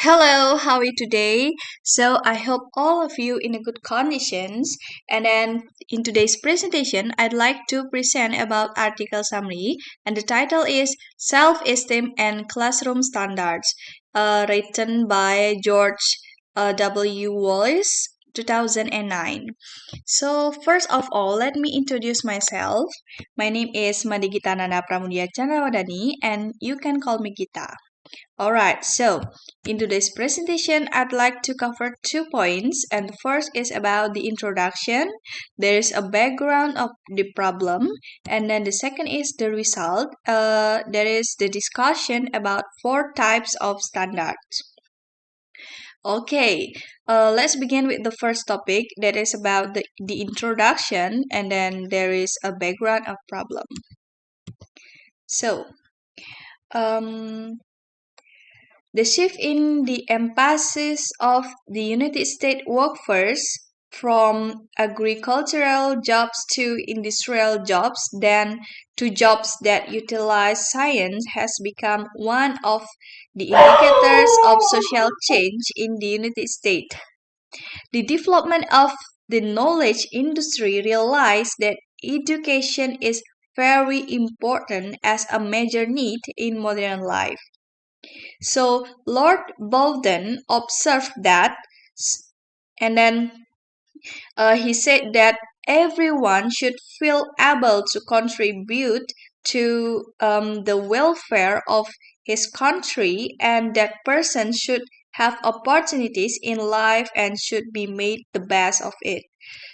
Hello, how are you today? So I hope all of you in a good conditions. And then in today's presentation, I'd like to present about article summary, and the title is Self-esteem and Classroom Standards, written by George W. Wallace, 2009. So first of all, let me introduce myself. My name is Madigita Nana Pramudia Chandrawardhani, and you can call me Gita. Alright, so in today's presentation, I'd like to cover 2 points, and the first is about the introduction. There is a background of the problem, and then the second is the result. There is the discussion about 4 types of standards. Okay, let's begin with the first topic that is about the introduction, and then there is a background of problem. So, um, the shift in the emphasis of the United States workforce from agricultural jobs to industrial jobs, then to jobs that utilize science, has become one of the indicators of social change in the United States. The development of the knowledge industry realized that education is very important as a major need in modern life. So Lord Bowden observed that, and then he said that everyone should feel able to contribute to the welfare of his country, and that person should have opportunities in life and should be made the best of it.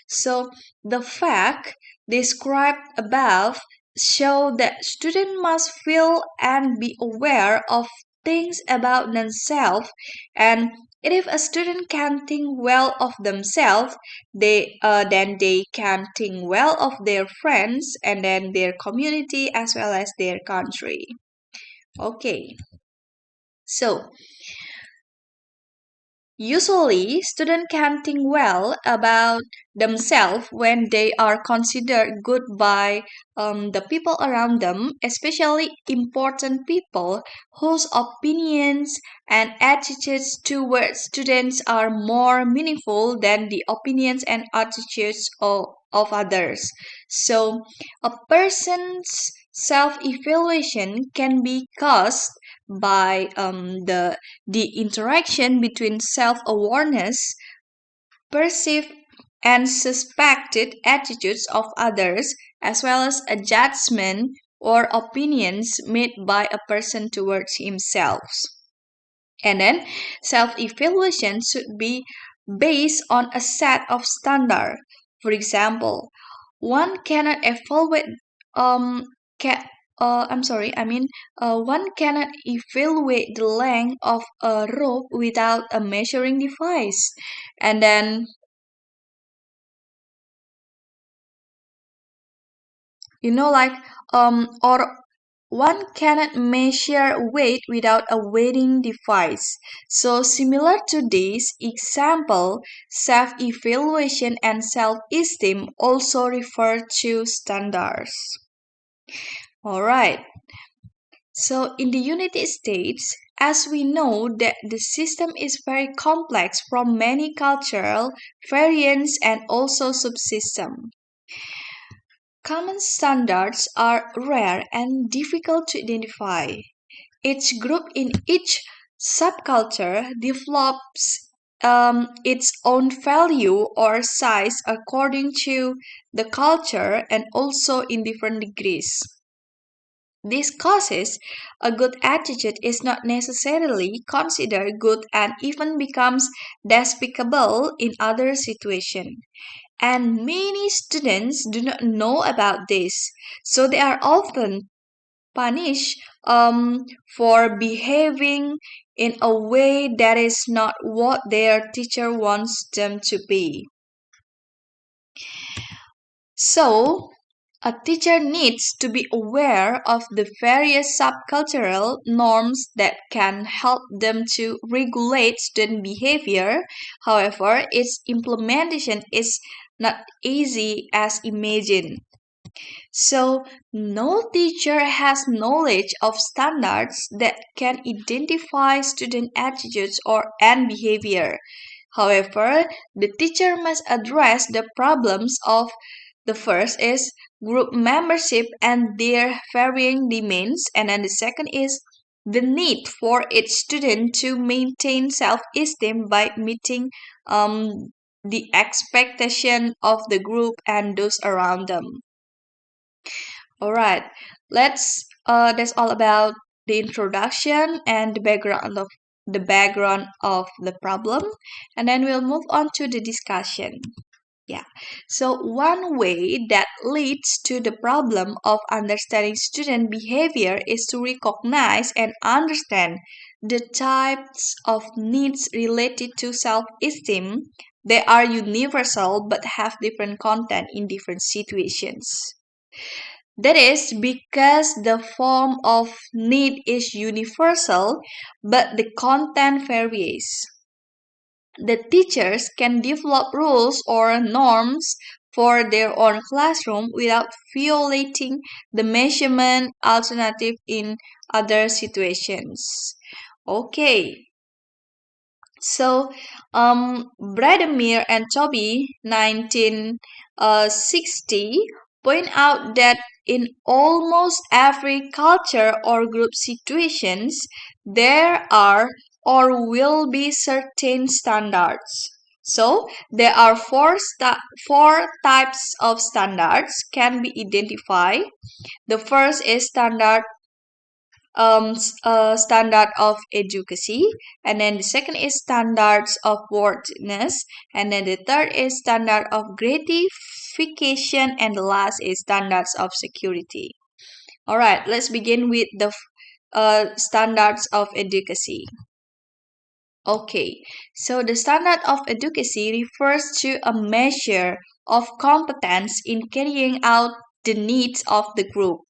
So the fact described above show that students must feel and be aware of things about themselves, and if a student can think well of themselves, then they can think well of their friends and then their community as well as their country. Okay, so usually, students can think well about themselves when they are considered good by the people around them, especially important people whose opinions and attitudes towards students are more meaningful than the opinions and attitudes of others. So, a person's self evaluation can be caused by the interaction between self-awareness, perceived and suspected attitudes of others, as well as a judgment or opinions made by a person towards himself. And then self-evaluation should be based on a set of standards. For example, one cannot evaluate ca- one cannot evaluate the length of a rope without a measuring device. And then like or one cannot measure weight without a weighing device. So similar to this example, self-evaluation and self-esteem also refer to standards. All right. So in the United States, as we know that the system is very complex from many cultural variants and also subsystem. Common standards are rare and difficult to identify. Each group in each subculture develops its own value or size according to the culture and also in different degrees. This causes a good attitude is not necessarily considered good and even becomes despicable in other situations. And many students do not know about this, so they are often punished for behaving in a way that is not what their teacher wants them to be. So, a teacher needs to be aware of the various subcultural norms that can help them to regulate student behavior. However, its implementation is not easy as imagined. So, no teacher has knowledge of standards that can identify student attitudes or and behavior. However, the teacher must address the problems of the first is group membership and their varying demands, and then the second is the need for each student to maintain self-esteem by meeting the expectation of the group and those around them. All right, that's all about the introduction and the background of the problem, and then we'll move on to the discussion. Yeah. So one way that leads to the problem of understanding student behavior is to recognize and understand the types of needs related to self-esteem. They are universal but have different content in different situations. That is because the form of need is universal, but the content varies. The teachers can develop rules or norms for their own classroom without violating the measurement alternative in other situations. Okay, so, Bradamir and Toby, 1960, point out that in almost every culture or group situations, there are or will be certain standards. So, there are four types of standards can be identified. The first is standard of advocacy, and then the second is standards of worthiness, and then the third is standard of gratification, and the last is standards of security. All right, let's begin with the standards of advocacy. Okay, so the standard of advocacy refers to a measure of competence in carrying out the needs of the group.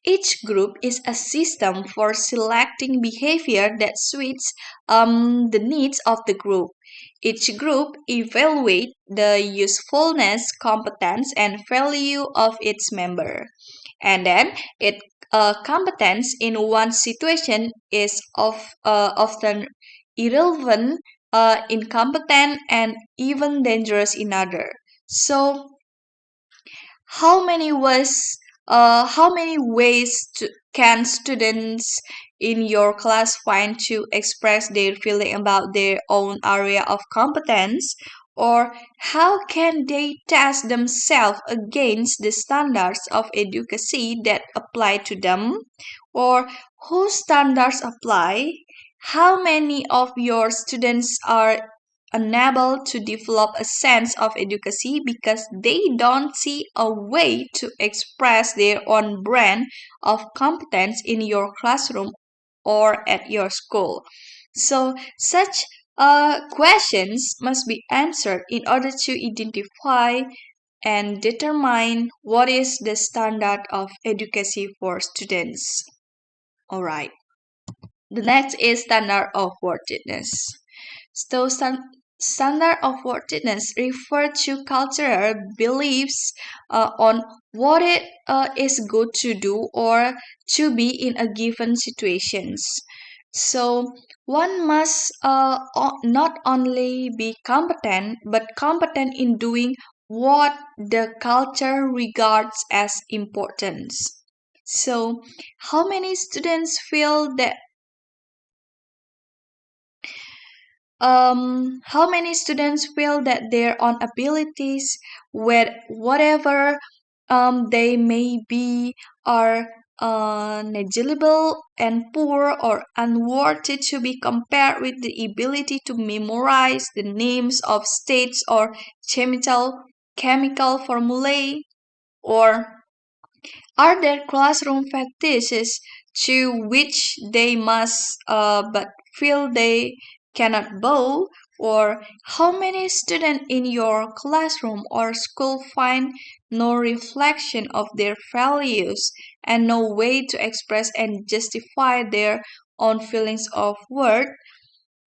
Each group is a system for selecting behavior that suits the needs of the group. Each group evaluates the usefulness, competence, and value of its member. And then it competence in one situation is often irrelevant, incompetent, and even dangerous in other. So how many ways can students in your class find to express their feeling about their own area of competence, or how can they test themselves against the standards of advocacy that apply to them, or whose standards apply? How many of your students are unable to develop a sense of advocacy because they don't see a way to express their own brand of competence in your classroom or at your school? So, such questions must be answered in order to identify and determine what is the standard of advocacy for students. All right. The next is standard of worthiness. So, standard of worthiness refer to cultural beliefs on what it is good to do or to be in a given situations. So, one must not only be competent, but competent in doing what the culture regards as important. So, how many students feel that their own abilities, whatever they may be, are negligible and poor or unworthy to be compared with the ability to memorize the names of states or chemical formulae? Or are there classroom fetishes to which they must but feel they cannot bow? Or how many students in your classroom or school find no reflection of their values and no way to express and justify their own feelings of worth?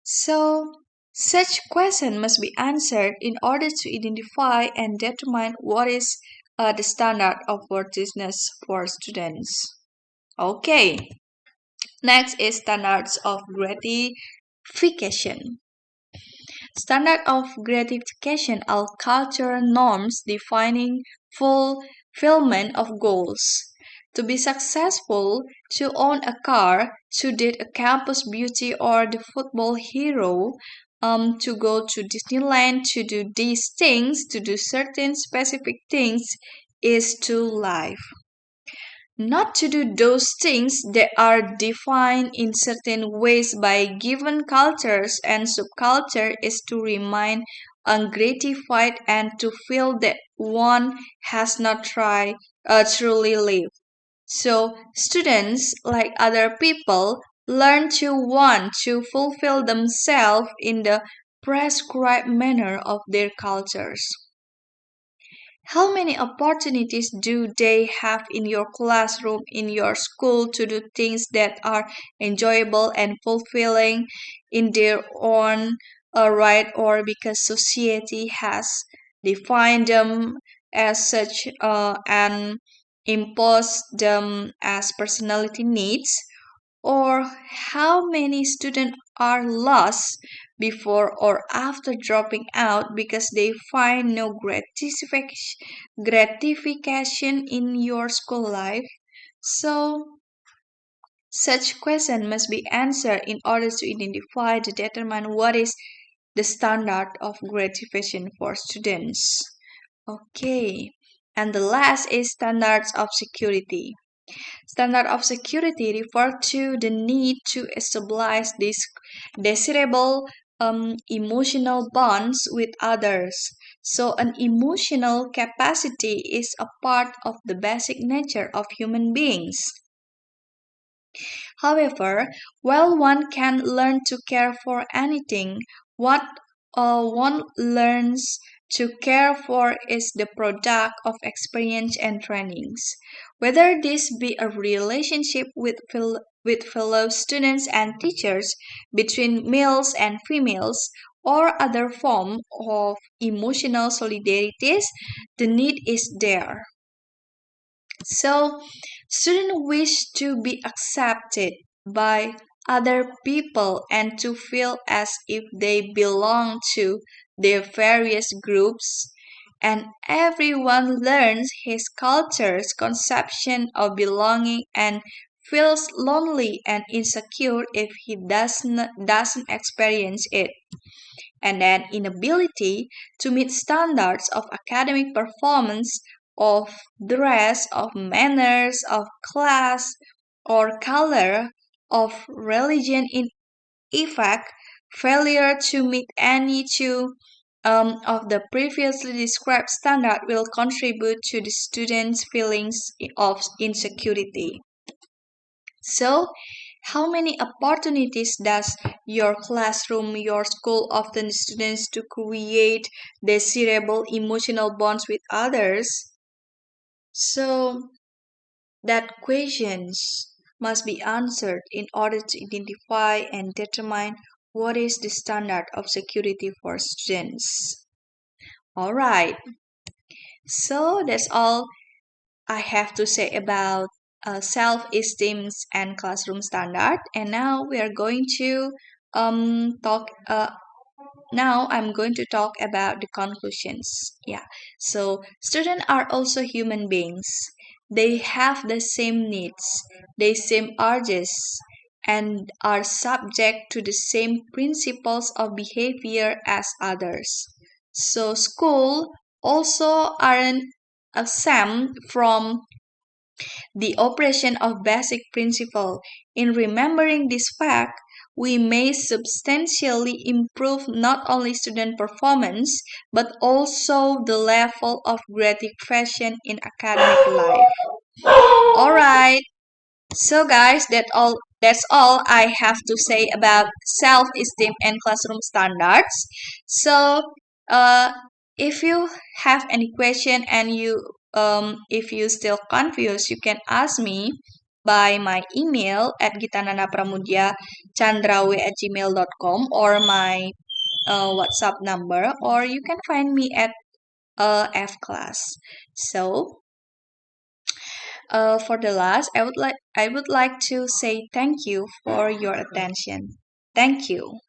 So, such question must be answered in order to identify and determine what is the standard of worthiness for students. Okay, next is standards of gratification. Standard of gratification are cultural norms defining fulfillment of goals. To be successful, to own a car, to date a campus beauty or the football hero, to go to Disneyland, to do these things, to do certain specific things, is to life. Not to do those things that are defined in certain ways by given cultures and subculture is to remain ungratified and to feel that one has not truly lived. So students, like other people, learn to want to fulfill themselves in the prescribed manner of their cultures. How many opportunities do they have in your classroom, in your school, to do things that are enjoyable and fulfilling in their own right, or because society has defined them as such and imposed them as personality needs? Or how many students are lost before or after dropping out because they find no gratification in your school life? So, such question must be answered in order to identify to determine what is the standard of gratification for students. Okay, and the last is standards of security. Standard of security refer to the need to establish these desirable emotional bonds with others. So, an emotional capacity is a part of the basic nature of human beings. However, while one can learn to care for anything, what one learns to care for is the product of experience and trainings. Whether this be a relationship with fellow students and teachers, between males and females, or other form of emotional solidarities, the need is there. So, students wish to be accepted by other people and to feel as if they belong to their various groups, and everyone learns his culture's conception of belonging and feels lonely and insecure if he doesn't experience it. And then inability to meet standards of academic performance, of dress, of manners, of class or color, of religion, in effect, failure to meet any two of the previously described standard will contribute to the student's feelings of insecurity. So, how many opportunities does your classroom, your school offer students to create desirable emotional bonds with others? So, that questions must be answered in order to identify and determine what is the standard of security for students. All right, so that's all I have to say about self-esteem and classroom standard. And now we are going to talk. Now I'm going to talk about the conclusions. Yeah. So students are also human beings. They have the same needs, the same urges, and are subject to the same principles of behavior as others. So school also aren't exempt from the operation of basic principle. In remembering this fact, we may substantially improve not only student performance but also the level of gratification in academic life. All right. So guys, that's all I have to say about self-esteem and classroom standards. So, uh, if you have any question and if you still confused, you can ask me by my email at gitananapramudyachandrawe@gmail.com or my WhatsApp number, or you can find me at a F class. So, for the last, I would like to say thank you for your attention. Thank you.